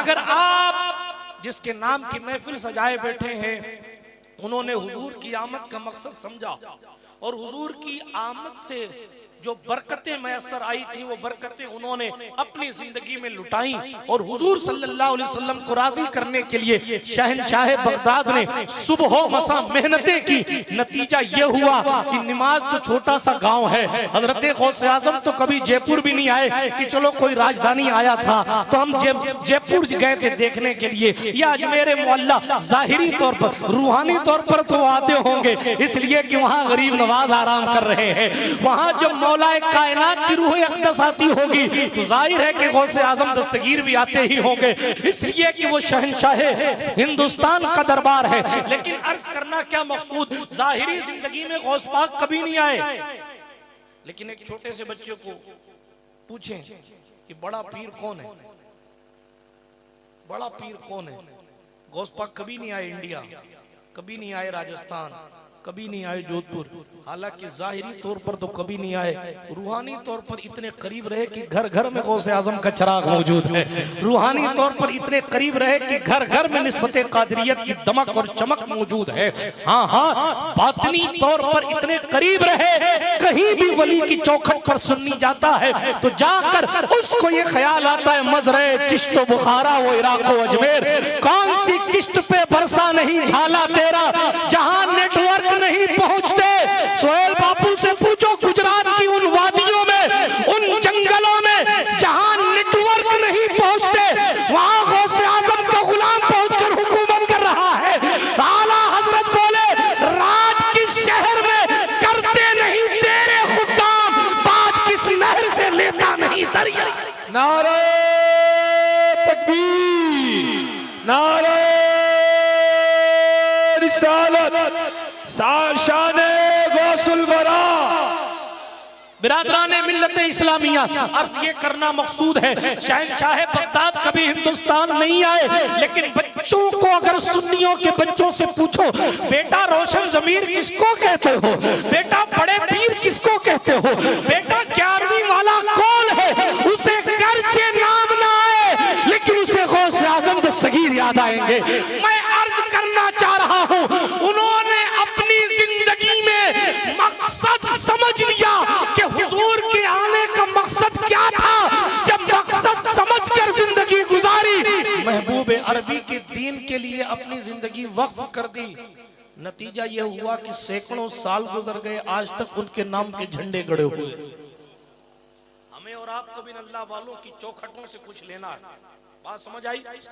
अगर आप जिसके नाम की महफिल सजाए बैठे हैं, उन्होंने हुजूर की आमद का मकसद समझा और हुजूर की आमद से जो बरकतें मैसर आई थी वो बरकतें उन्होंने अपनी जिंदगी में लुटाई और हुजूर सल्लल्लाहु अलैहि वसल्लम को राजी करने के लिए शहनशाह बगदाद ने सुबह मसा मेहनतें की। नतीजा ये हुआ कि निमाज तो छोटा सा गांव है, हजरत गौसे आजम तो कभी जयपुर भी नहीं आए कि चलो कोई राजधानी आया था तो हम जयपुर गए थे देखने के लिए, या अजमेर मोहल्ला जाहिरी तौर पर, रूहानी तौर पर तो आते होंगे इसलिए कि वहां गरीब नवाज आराम कर रहे हैं। वहां जब मौलाए कायनात की रूह अक़दस आती होगी तो जाहिर है कि गौसे आजम दस्तगीर भी आते ही होंगे, इसलिए कि वो शहनशाह हिंदुस्तान का दरबार है। लेकिन अर्ज करना क्या मकसूद, जाहिरी जिंदगी में गौस पाक कभी नहीं आए, लेकिन एक छोटे से बच्चे को पूछें कि बड़ा पीर कौन है, बड़ा पीर कौन है, गौस पाक कभी नहीं आए इंडिया, कभी नहीं आए राजस्थान, कभी नहीं आए जोधपुर, हालांकि जाहिरी तौर पर तो कभी नहीं आए, रूहानी तौर पर इतने करीब रहे कि घर घर में गौसे आजम का चिराग मौजूद है, रूहानी तौर पर इतने करीब रहे कि घर घर में निस्बते कादरियत की दमक और चमक मौजूद है। हाँ हाँ, बातनी तौर पर इतने करीब रहे, कहीं भी वली की चौखट पर सुन्नी जाता है तो जाकर उसको ये ख्याल आता है मजरे चिश्तो बुखारा वो इराक अजमेर, कौन सी किश्त पे बरसा नहीं झाला तेरा जहां नेटवर्क नहीं पहुंचते। सोहेल बापू से पूछो गुजरात की उन वादियों में, उन जंगलों में जहां नेटवर्क नहीं पहुंचते, वहां गौसे आजम का गुलाम पहुंचकर हुकूमत कर रहा है। आला हजरत बोले राज किस शहर में करते नहीं तेरे खुदाम, बाज किस नहर से लेता नहीं दरिया। नारे तकबीर, नारे रिसालत, शाने गौसुल वरा। बिरादराने मिल्लत इस्लामिया, अर्ज ये करना मकसूद है शहनशाह बगदाद कभी हिंदुस्तान नहीं आए, लेकिन बच्चों को अगर सुन्नियों के बच्चों से पूछो बेटा रोशन ज़मीर किसको कहते हो, बेटा बड़े पीर किसको कहते हो, बेटा 11वीं वाला कौन है, उसे गर्चे नाम ना आए लेकिन उसे गौसे आजम दस्तगीर याद आएंगे। मैं अर्ज करना चाह रहा हूं, उन्होंने अपनी जिंदगी में मकसद समझ लिया कि हुजूर के आने का मकसद क्या था। जब मकसद समझकर जिंदगी गुजारी, महबूब अरबी के दीन के लिए अपनी जिंदगी वक्फ कर दी, नतीजा यह हुआ कि सैकड़ों साल गुजर गए, आज तक उनके नाम के झंडे गड़े हुए। हमें और आपको भी अल्लाह वालों की चौखटों से कुछ लेना है, बात समझ आई।